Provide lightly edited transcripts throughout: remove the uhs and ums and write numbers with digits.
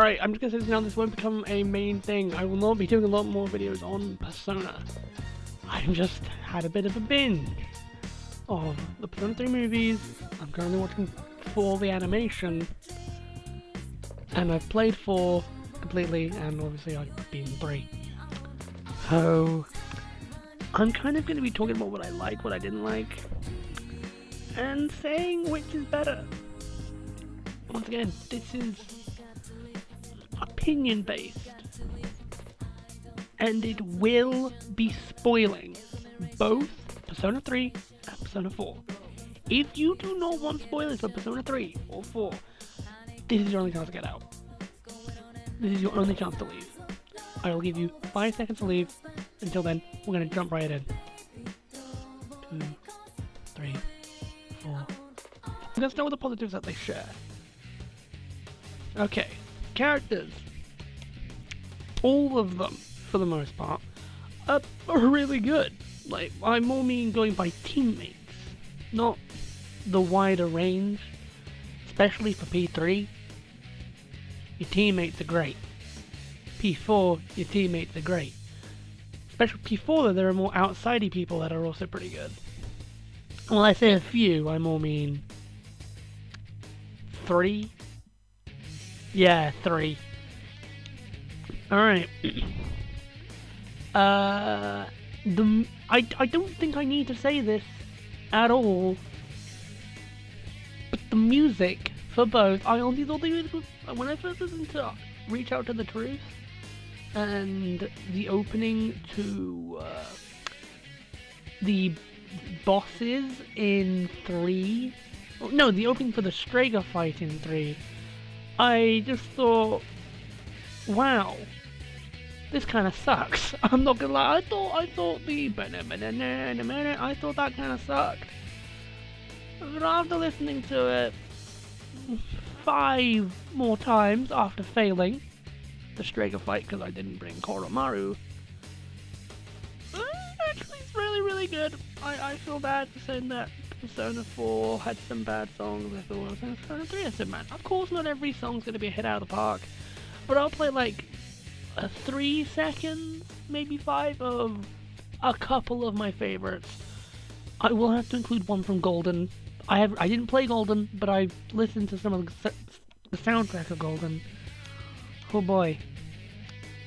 Alright, I'm just gonna say this now, this won't become a main thing. I will not be doing a lot more videos on Persona. I've just had a bit of a binge of the Persona 3 movies. I'm currently watching 4 the animation. And I've played 4 completely, and obviously I've beaten 3. So, I'm kind of going to be talking about what I like, what I didn't like, and saying which is better. Once again, this is opinion-based, and it will be spoiling both Persona 3 and Persona 4. If you do not want spoilers for Persona 3 or 4, this is your only chance to get out. This is your only chance to leave. I will give you 5 seconds to leave. Until then, we're going to jump right in. 2, 3, 4. Let's start with the positives that they share. Okay, characters. All of them, for the most part, are really good. Like, I more mean going by teammates, not the wider range. Especially for P3, your teammates are great. P4, your teammates are great. Especially P4 though, there are more outsidey people that are also pretty good. Well, I say a few, I more mean 3. Yeah, 3. Alright. I don't think I need to say this at all. But the music for both, I only thought they would, when I first listened to Reach Out to the Truth, and the opening to the bosses in 3, no, the opening for the Strega fight in 3, I just thought, wow, this kind of sucks. I'm not gonna lie, I thought the I thought that kind of sucked. But after listening to it 5 more times after failing the Strega fight because I didn't bring Koromaru, actually it's really good. I feel bad for saying that Persona 4 had some bad songs. I thought Persona 3 had some bad. Of course not every song's going to be a hit out of the park, but I'll play like 3 seconds, maybe 5 of a couple of my favorites. I will have to include one from Golden. I didn't play Golden, but I listened to some of the soundtrack of Golden. Oh boy.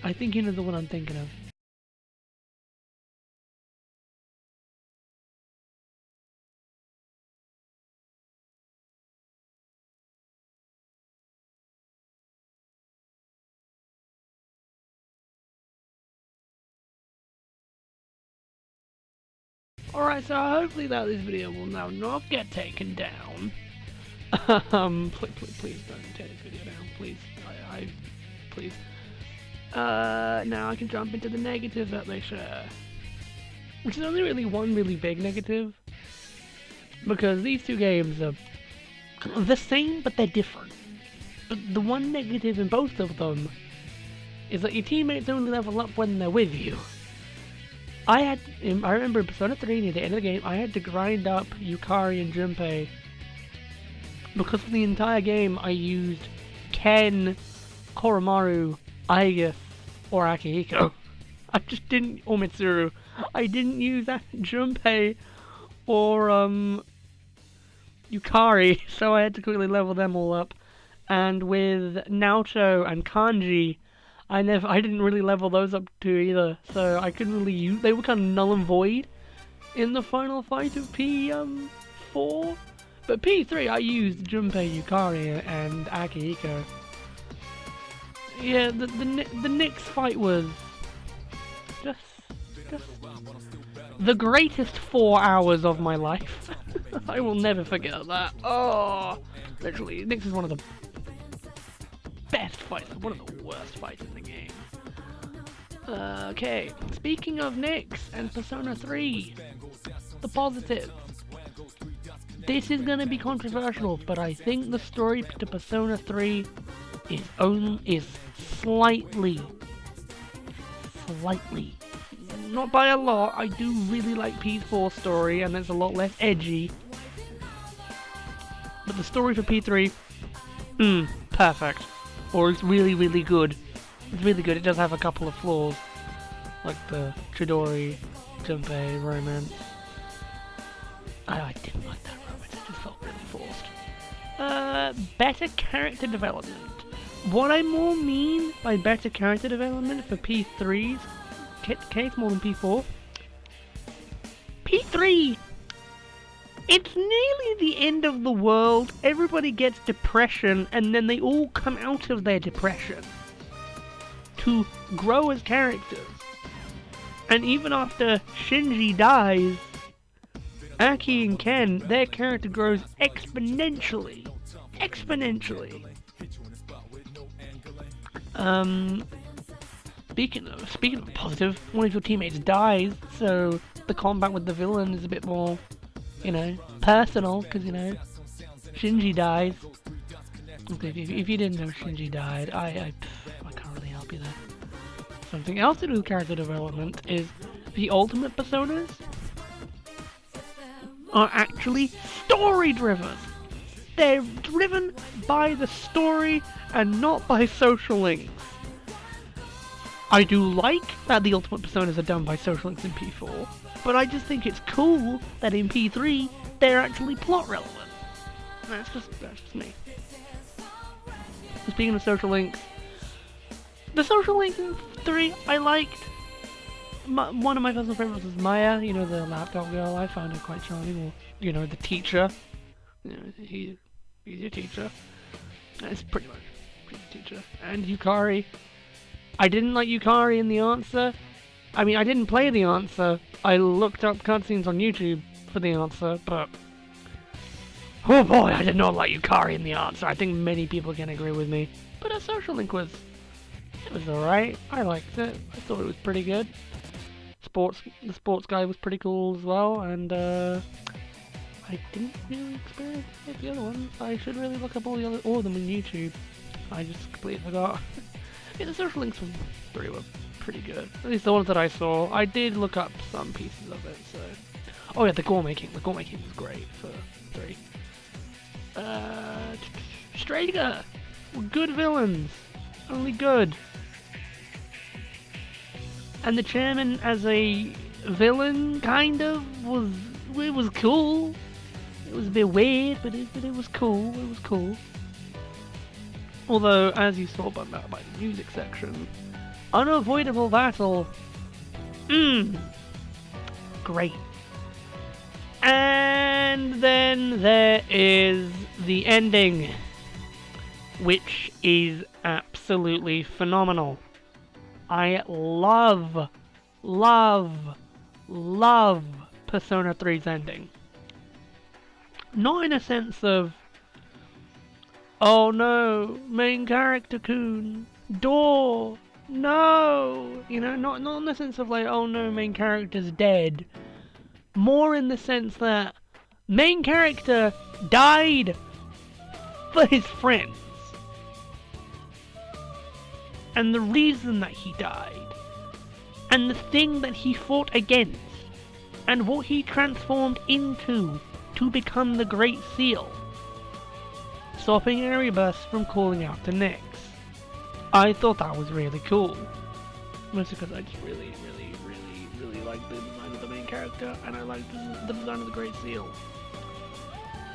I think you know the one I'm thinking of. Alright, so hopefully that this video will now not get taken down. Please don't take this video down, please. Please. Now I can jump into the negatives that they share. Which is only really one really big negative. Because these two games are the same, but they're different. But the one negative in both of them is that your teammates only level up when they're with you. I remember in Persona 3 near the end of the game, I had to grind up Yukari and Junpei. Because for the entire game I used Ken, Koromaru, Aigis, or Akihiko. I just didn't, or Mitsuru. I didn't use Junpei or Yukari, so I had to quickly level them all up. And with Naoto and Kanji, I didn't really level those up to either, so I couldn't really use. They were kind of null and void in the final fight of P4. But P3, I used Junpei, Yukari, and Akihiko. Yeah, the Nyx fight was just the greatest 4 hours of my life. I will never forget that. Oh, literally, Nyx is one of the best fights, one of the worst fights in the game. Okay, speaking of Nyx and Persona 3, the positives. This is gonna be controversial, but I think the story to Persona 3 is slightly, not by a lot. I do really like P4's story, and it's a lot less edgy. But the story for P3, perfect. or it's really, really good. It's really good. It does have a couple of flaws, like the Chidori, Junpei romance. I didn't like that romance. It just felt really forced. Better character development. What I more mean by better character development for P3's case more than P4. P3! It's nearly the end of the world, everybody gets depression, and then they all come out of their depression to grow as characters. And even after Shinji dies, Aki and Ken, their character grows exponentially. Exponentially. Speaking of positive, one of your teammates dies, so the combat with the villain is a bit more, personal, because, Shinji dies. If you didn't know Shinji died, I can't really help you there. Something else to do with character development is the ultimate personas are actually story-driven. They're driven by the story and not by social links. I do like that the ultimate personas are done by social links in P4, but I just think it's cool that in P3 they're actually plot relevant. That's just me. Speaking of social links, the social links in 3 I liked. One of my personal favorites was Maya, the laptop girl. I found her quite charming. Or, the teacher. He's your teacher. That's pretty much a teacher. And Yukari. I didn't like Yukari in the answer. I mean, I didn't play the answer. I looked up cutscenes on YouTube for the answer, but... oh boy, I did not like Yukari in the answer. I think many people can agree with me. But a social link was alright. I liked it. I thought it was pretty good. The sports guy was pretty cool as well, and I didn't really experience the other ones. I should really look up all of them on YouTube. I just completely forgot. Yeah, the social links from 3 were pretty good. At least the ones that I saw. I did look up some pieces of it, so... oh yeah, the Gourmet King. The Gourmet King was great for 3. Strager! Good villains! Only good. And the chairman as a villain, kind of, it was cool. It was a bit weird, but it was cool. It was cool. Although, as you saw by the music section, Unavoidable Battle. Great. And then there is the ending, which is absolutely phenomenal. I love Persona 3's ending. Not in a sense of, oh no, main character Kun, door, no, not in the sense of like, oh no, main character's dead. More in the sense that main character died for his friends. And the reason that he died, and the thing that he fought against, and what he transformed into to become the Great Seal, stopping Erebus from calling out to Nyx. I thought that was really cool. Mostly because I just really liked the design of the main character, and I liked the design of the Great Seal.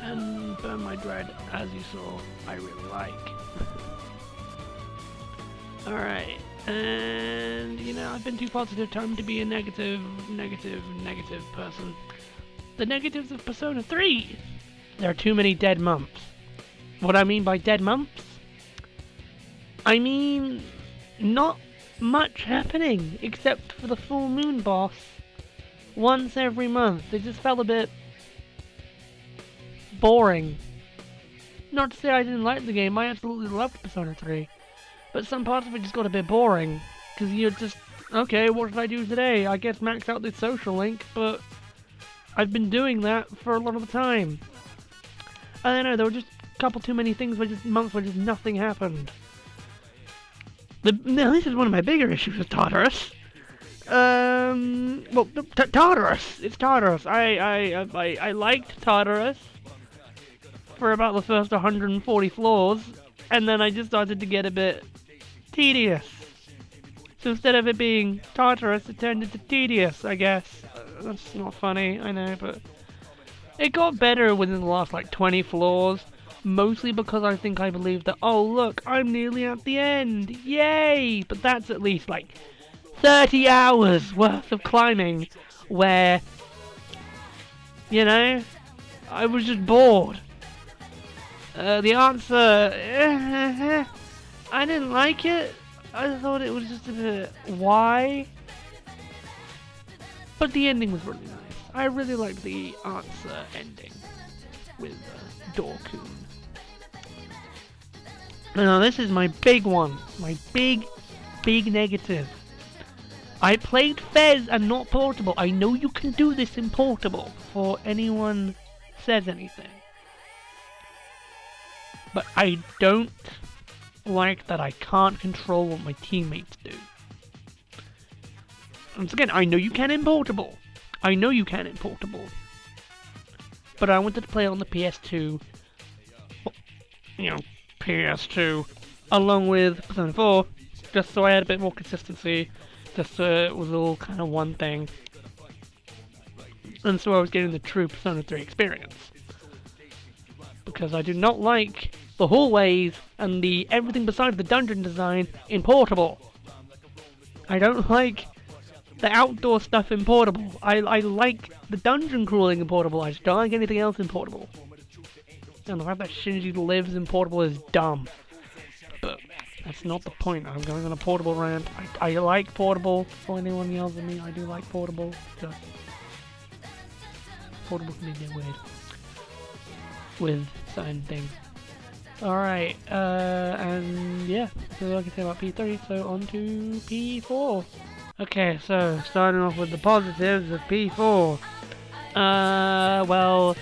And Burn My Dread, as you saw, I really like. Alright, and I've been too positive, time to be a negative person. The negatives of Persona 3! There are too many dead months. What I mean by dead months? I mean, not much happening, except for the full moon boss. Once every month. It just felt a bit boring. Not to say I didn't like the game, I absolutely loved Persona 3. But some parts of it just got a bit boring. Because you're just, okay, what should I do today? I guess max out this social link, but I've been doing that for a lot of the time. I don't know, there were just a couple too many things months where just nothing happened. Now this is one of my bigger issues with Tartarus. Tartarus! It's Tartarus. I liked Tartarus for about the first 140 floors. And then I just started to get a bit tedious. So instead of it being Tartarus, it turned into tedious, I guess. That's not funny, I know, but it got better within the last, like, 20 floors. Mostly because I think I believe that, oh, look, I'm nearly at the end. Yay! But that's at least, like, 30 hours worth of climbing where, you know, I was just bored. The answer, I didn't like it. I thought it was just a bit, why? But the ending was really nice. I really liked the answer ending with Dorkun. Now this is my big one. My big negative. I played Fez and not Portable. I know you can do this in Portable before anyone says anything. But I don't like that I can't control what my teammates do. Once again, I know you can in Portable. I know you can in Portable. But I wanted to play on the PS2. You know, PS2. Along with Persona 4. Just so I had a bit more consistency. Just so it was all kind of one thing. And so I was getting the true Persona 3 experience. Because I do not like the hallways and the everything besides the dungeon design in Portable. I don't like the outdoor stuff in Portable. I like the dungeon crawling in Portable. I just don't like anything else in Portable. And the fact that Shinji lives in Portable is dumb. But that's not the point. I'm going on a Portable rant. I like Portable. Before anyone yells at me, I do like Portable. Just Portable can be a bit weird with certain things. Alright, and yeah, that's all I can say about P3, so on to P4. Okay, so starting off with the positives of P4. Well,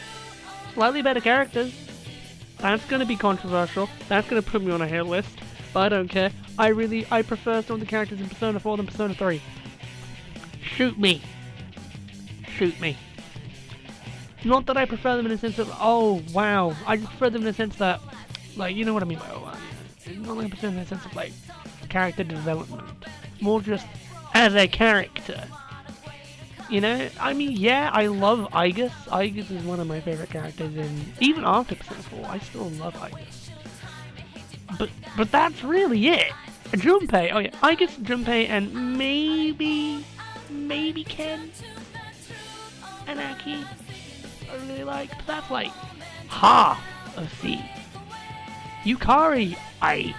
slightly better characters. That's gonna be controversial. That's gonna put me on a hit list, but I don't care. I prefer some of the characters in Persona 4 than Persona 3. Shoot me. Shoot me. Not that I prefer them in the sense of, oh, wow. I just prefer them in the sense that, like, you know what I mean by, oh, yeah. Not like I prefer them in the sense of, like, character development. More just as a character. You know? I mean, yeah, I love Aigis. Aigis is one of my favorite characters in, even after Persona 4, I still love Aigis. But that's really it. Junpei, oh yeah, Aigis, Junpei, and maybe Ken? Anaki? I really like, but that's like half of C. Yukari, I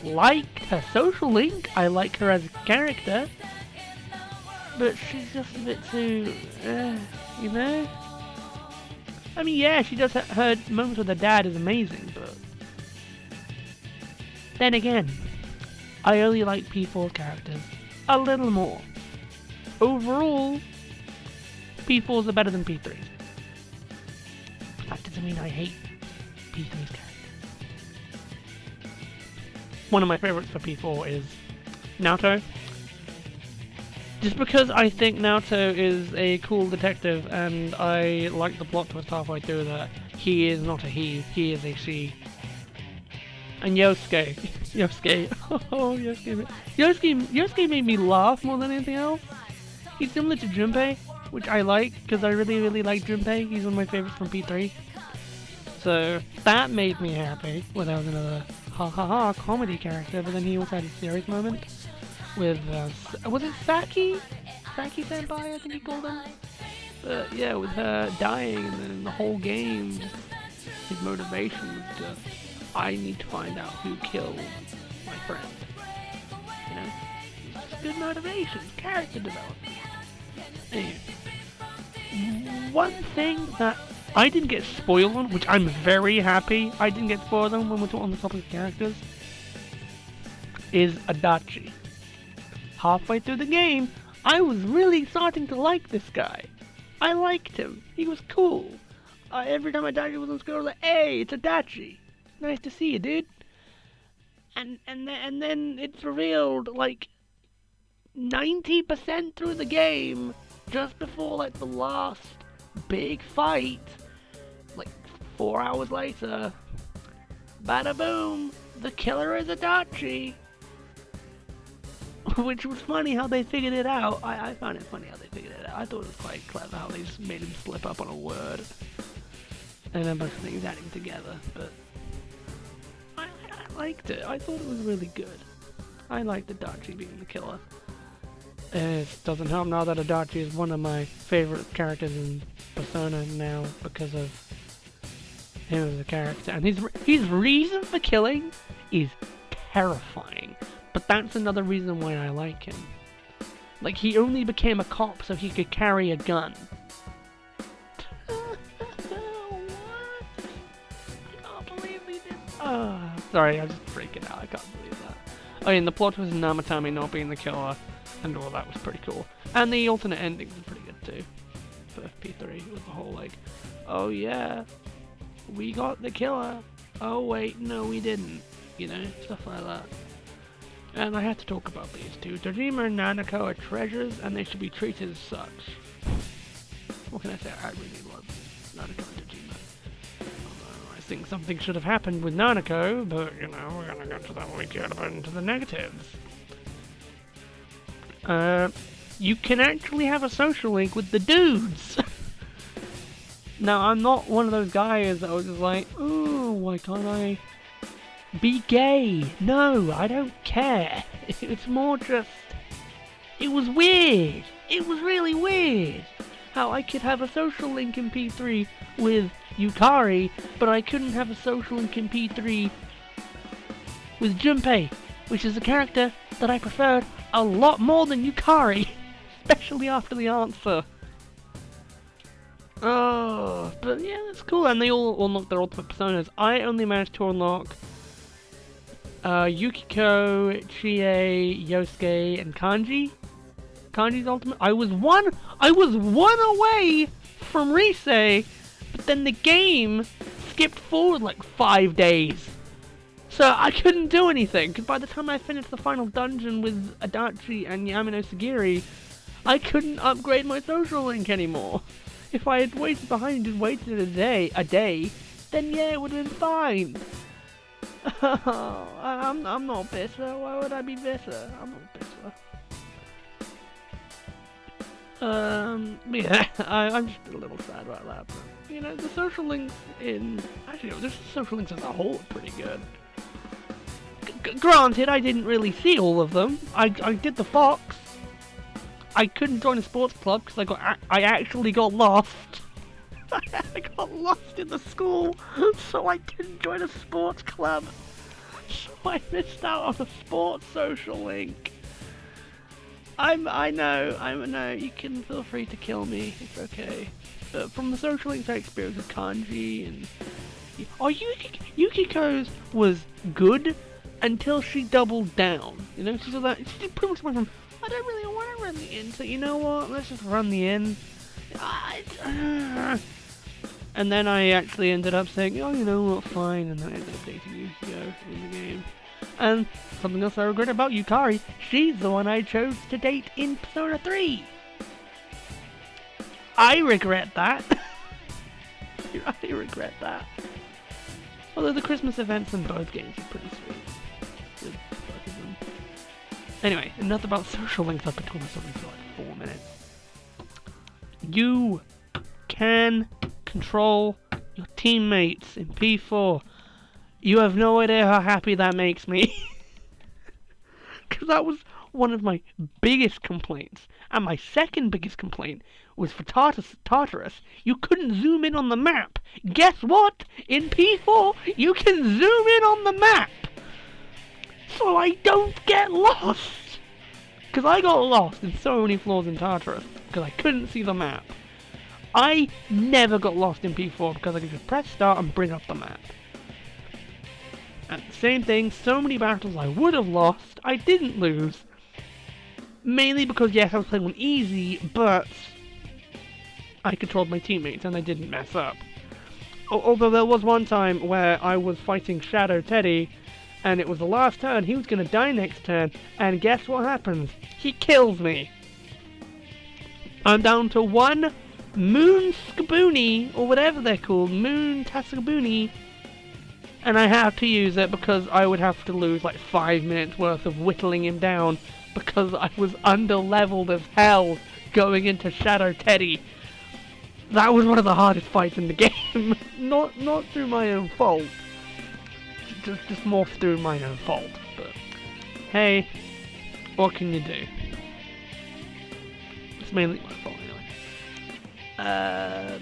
liked her social link, I like her as a character, but she's just a bit too, you know? I mean, yeah, she does her moments with her dad is amazing, but then again, I only like P4 characters a little more. Overall, P4s are better than P3s. That doesn't mean I hate P3's character. One of my favorites for P4 is Naoto. Just because I think Naoto is a cool detective and I like the plot twist halfway through that he is not a he is a she. And Yosuke. Oh, Yosuke made me laugh more than anything else. He's similar to Junpei, which I like, because I really like Junpei. He's one of my favorites from P3. So, that made me happy. Well, that was another ha comedy character, but then he also had a serious moment with, was it Saki? Saki Senpai, I think he called him? But yeah, with her dying, and then the whole game, his motivation was just, I need to find out who killed my friend. You know? It's just good motivation, character development. Anyway, one thing that I didn't get spoiled on, which I'm very happy I didn't get spoiled on when we're on the topic of characters, is Adachi. Halfway through the game, I was really starting to like this guy. I liked him. He was cool. Every time Adachi was on screen, I was like, hey, it's Adachi. Nice to see you, dude. And then it's revealed, like, 90% through the game, just before, like, the last big fight, like, 4 hours later, bada boom, the killer is Adachi. Which was funny how they figured it out. I found it funny how they figured it out. I thought it was quite clever how they just made him slip up on a word. And a bunch of things adding together. But I liked it. I thought it was really good. I liked Adachi being the killer. It doesn't help now that Adachi is one of my favorite characters in Persona now because of him as a character. And his reason for killing is terrifying. But that's another reason why I like him. Like, he only became a cop so he could carry a gun. What? I can't believe he did. Sorry, I'm just freaking out. I can't believe that. Oh, and the plot was Namatame not being the killer, and all that was pretty cool. And the alternate endings are pretty good too. For FP3, with the whole like, oh yeah, we got the killer. Oh wait, no we didn't. You know, stuff like that. And I had to talk about these two. Dojima and Nanako are treasures, and they should be treated as such. What can I say? I really love Nanako and Dojima. I think something should have happened with Nanako, but, you know, we're gonna get to that when we get into the negatives. You can actually have a social link with the dudes! Now, I'm not one of those guys that was just like, oh, why can't I be gay? No, I don't care. It's more just, it was weird. It was really weird how I could have a social link in P3 with Yukari, but I couldn't have a social link in P3 with Junpei, which is a character that I preferred a lot more than Yukari, especially after the answer. Oh, but yeah, that's cool, and they all unlock their ultimate personas. I only managed to unlock Yukiko, Chie, Yosuke, and Kanji. Kanji's ultimate. I was one away from Rise, but then the game skipped forward like 5 days. So I couldn't do anything, because by the time I finished the final dungeon with Adachi and Yamano Sagiri, I couldn't upgrade my social link anymore. If I had waited behind and just waited a day, then yeah, it would have been fine. I'm not bitter. Why would I be bitter? I'm not bitter. Yeah, I'm just a little sad about that. But, you know, the social links in... Actually, no, the social links as a whole are pretty good. Granted, I didn't really see all of them. I did the Fox. I couldn't join a sports club because I actually got lost. I got lost in the school, so I didn't join a sports club. So I missed out on a sports social link. I know, you can feel free to kill me, it's okay. But from the social links I experienced with Kanji and... Oh, Yukiko's was good until she doubled down. You know, she pretty much went from, I don't really want to run the inn, so you know what, let's just run the inn. And then I actually ended up saying, oh, you know what, fine, and then I ended up dating Yukiko in the game. And something else I regret about Yukari, she's the one I chose to date in Persona 3. I regret that. I regret that. Although the Christmas events in both games are pretty sweet. With both of them. Anyway, enough about social links. I've been talking about social links for like 4 minutes. You can control your teammates in P4. You have no idea how happy that makes me. Because that was one of my biggest complaints. And my second biggest complaint was for Tartarus. You couldn't zoom in on the map. Guess what? In P4, you can zoom in on the map. So I don't get lost. Because I got lost in so many floors in Tartarus. Because I couldn't see the map. I never got lost in P4 because I could just press start and bring up the map. And same thing, so many battles I would have lost, I didn't lose. Mainly because, yes, I was playing on easy, but I controlled my teammates and I didn't mess up. Although there was one time where I was fighting Shadow Teddy, and it was the last turn, he was going to die next turn, and guess what happens? He kills me. I'm down to one Moon Skabooni, or whatever they're called, Moon Tasakabooni, and I have to use it because I would have to lose like 5 minutes worth of whittling him down because I was under-leveled as hell going into Shadow Teddy. That was one of the hardest fights in the game. not through my own fault. Just more through my own fault. But hey, what can you do? It's mainly my fault anyway.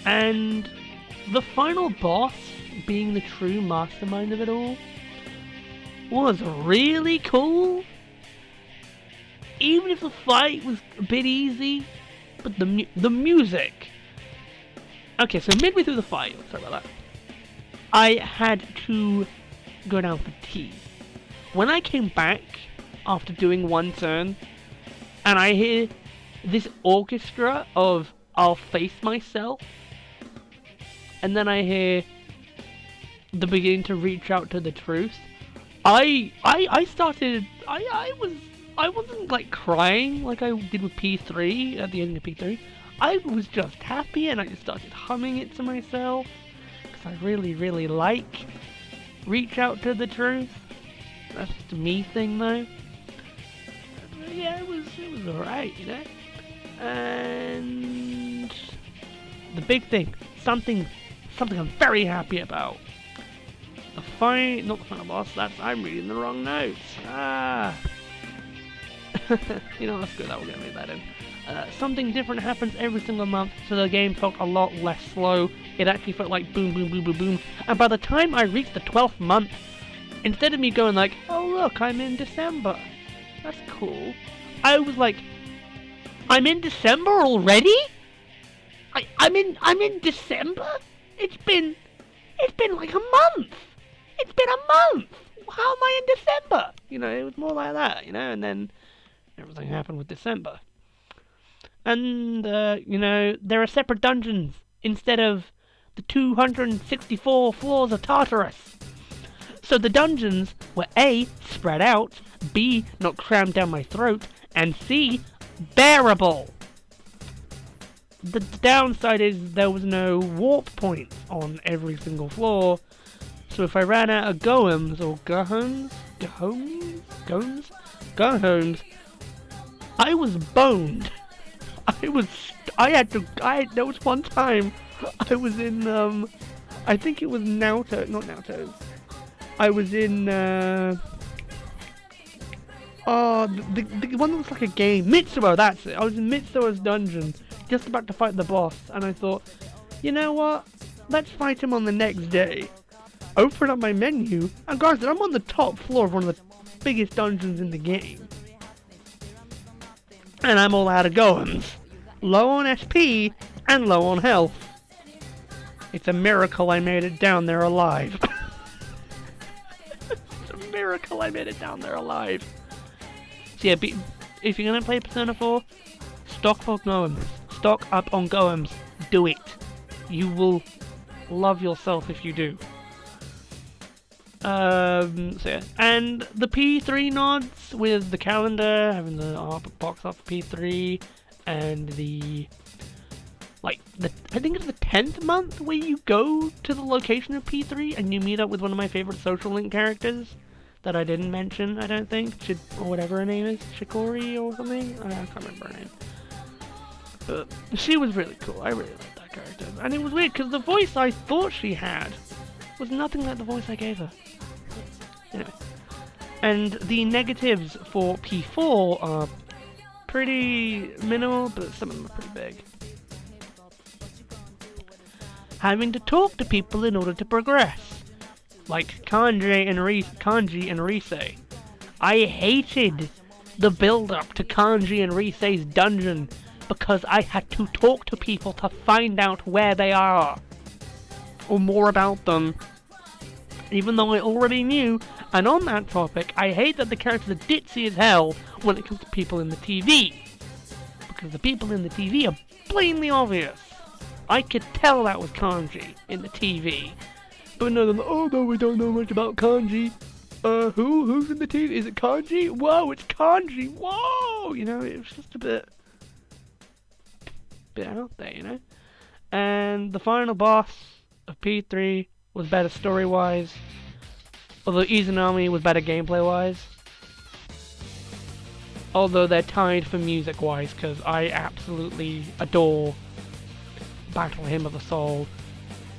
And the final boss, being the true mastermind of it all, was really cool. Even if the fight was a bit easy, but the music. Okay, so midway through the fight, sorry about that, I had to go down for tea. When I came back after doing one turn, and I hear this orchestra of "I'll face myself," and then I hear the beginning to reach out to the truth, I wasn't like crying like I did with P3 at the ending of P3. I was just happy and I just started humming it to myself because I really like Reach Out to the Truth. That's just a me thing though. But yeah, it was alright, you know. And the big thing, something I'm very happy about. Not the final boss. I'm reading the wrong notes. You know, that's good that we're gonna leave that in. Something different happens every single month, so the game felt a lot less slow. It actually felt like boom, boom, boom, boom, boom. And by the time I reached the 12th month, instead of me going like, oh look, I'm in December, that's cool, I was like, I'm in December already? I'm in December? It's been like a month! It's been a month! How am I in December? You know, it was more like that, you know, and then everything happened with December. And, you know, there are separate dungeons instead of the 264 floors of Tartarus. So the dungeons were A, spread out, B, not crammed down my throat, and C, bearable. The downside is there was no warp points on every single floor, so if I ran out of goems, or gohomes, I was boned. There was one time I was in, I think it was not Naoto. I was in, the one that looks like a game, Mitsuo, that's it. I was in Mitsuo's dungeon, just about to fight the boss, and I thought, you know what, let's fight him on the next day. Open up my menu, and granted, I'm on the top floor of one of the biggest dungeons in the game. And I'm all out of goems. Low on SP, and low on health. It's a miracle I made it down there alive. It's a miracle I made it down there alive. So yeah, if you're gonna play Persona 4, stock up goems. Stock up on goems. Do it. You will love yourself if you do. So yeah, and the P3 nods with the calendar, having the box off P3, and I think it's the 10th month where you go to the location of P3 and you meet up with one of my favorite social link characters that I didn't mention, I don't think, or whatever her name is, Shikori or something, I can't remember her name. But she was really cool, I really liked that character, and it was weird because the voice I thought she had was nothing like the voice I gave her. Anyway, and the negatives for P4 are pretty minimal, but some of them are pretty big. Having to talk to people in order to progress, like Kanji and Risei. I hated the build-up to Kanji and Risei's dungeon because I had to talk to people to find out where they are, or more about them, even though I already knew. And on that topic, I hate that the characters are ditzy as hell when it comes to people in the TV, because the people in the TV are blatantly obvious. I could tell that was Kanji in the TV, but no, they're like, oh no, we don't know much about Kanji. Who's in the TV? Is it Kanji? Whoa, it's Kanji. Whoa, you know, it was just a bit out there, you know. And the final boss of P3 was better story-wise, although Izanami was better gameplay-wise. Although they're tied for music-wise, because I absolutely adore Battle Hymn of the Soul,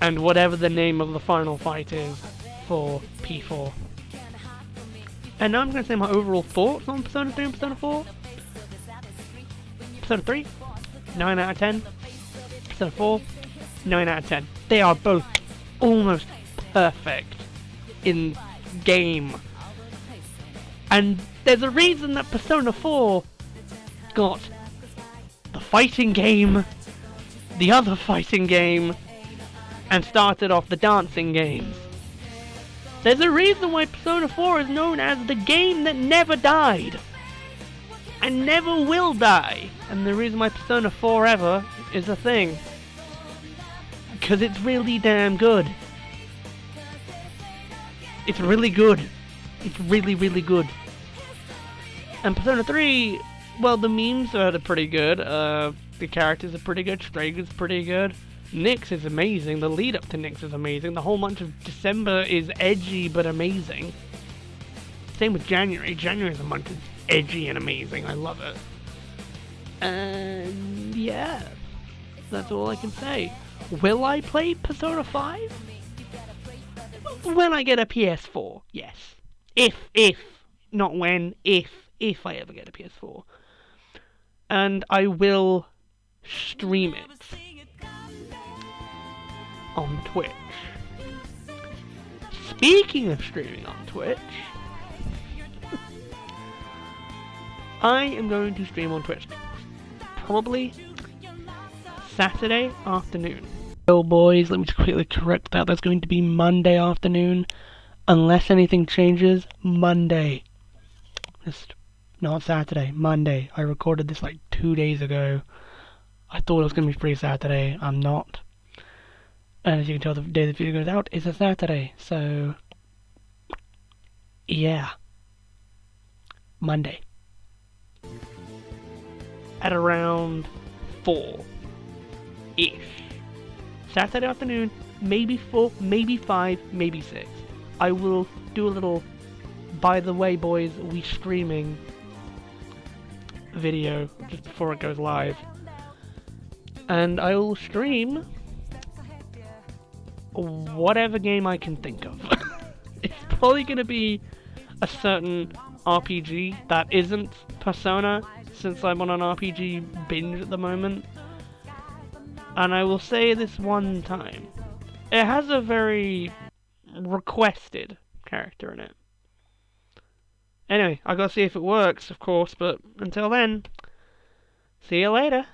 and whatever the name of the final fight is for P4. And now I'm going to say my overall thoughts on Persona 3 and Persona 4. Persona 3, 9 out of 10. Persona 4, 9 out of 10. They are both almost perfect in game. And there's a reason that Persona 4 got the fighting game, the other fighting game, and started off the dancing games. There's a reason why Persona 4 is known as the game that never died. And never will die. And the reason why Persona 4 ever is a thing. Because it's really damn good. It's really good. It's really, really good. And Persona 3, well, the memes are pretty good. The characters are pretty good. Strager's pretty good. Nyx is amazing. The lead up to Nyx is amazing. The whole month of December is edgy but amazing. Same with January. January is a month that's edgy and amazing. I love it. And yeah, that's all I can say. Will I play Persona 5? When I get a PS4, yes. If, not when, if I ever get a PS4. And I will stream it on Twitch. Speaking of streaming on Twitch, I am going to stream on Twitch. Probably Saturday afternoon. Oh boys, let me just quickly correct that. That's going to be Monday afternoon. Unless anything changes, Monday. Just not Saturday, Monday. I recorded this like 2 days ago. I thought it was going to be free Saturday. I'm not. And as you can tell, the day the video goes out is a Saturday. So, yeah. Monday. At around 4-ish. Saturday afternoon, maybe 4, maybe 5, maybe 6. I will do a little, by the way boys, we streaming video just before it goes live. And I will stream whatever game I can think of. It's probably going to be a certain RPG that isn't Persona, since I'm on an RPG binge at the moment. And I will say this one time, it has a very requested character in it. Anyway, I gotta see if it works, of course, but until then, see you later.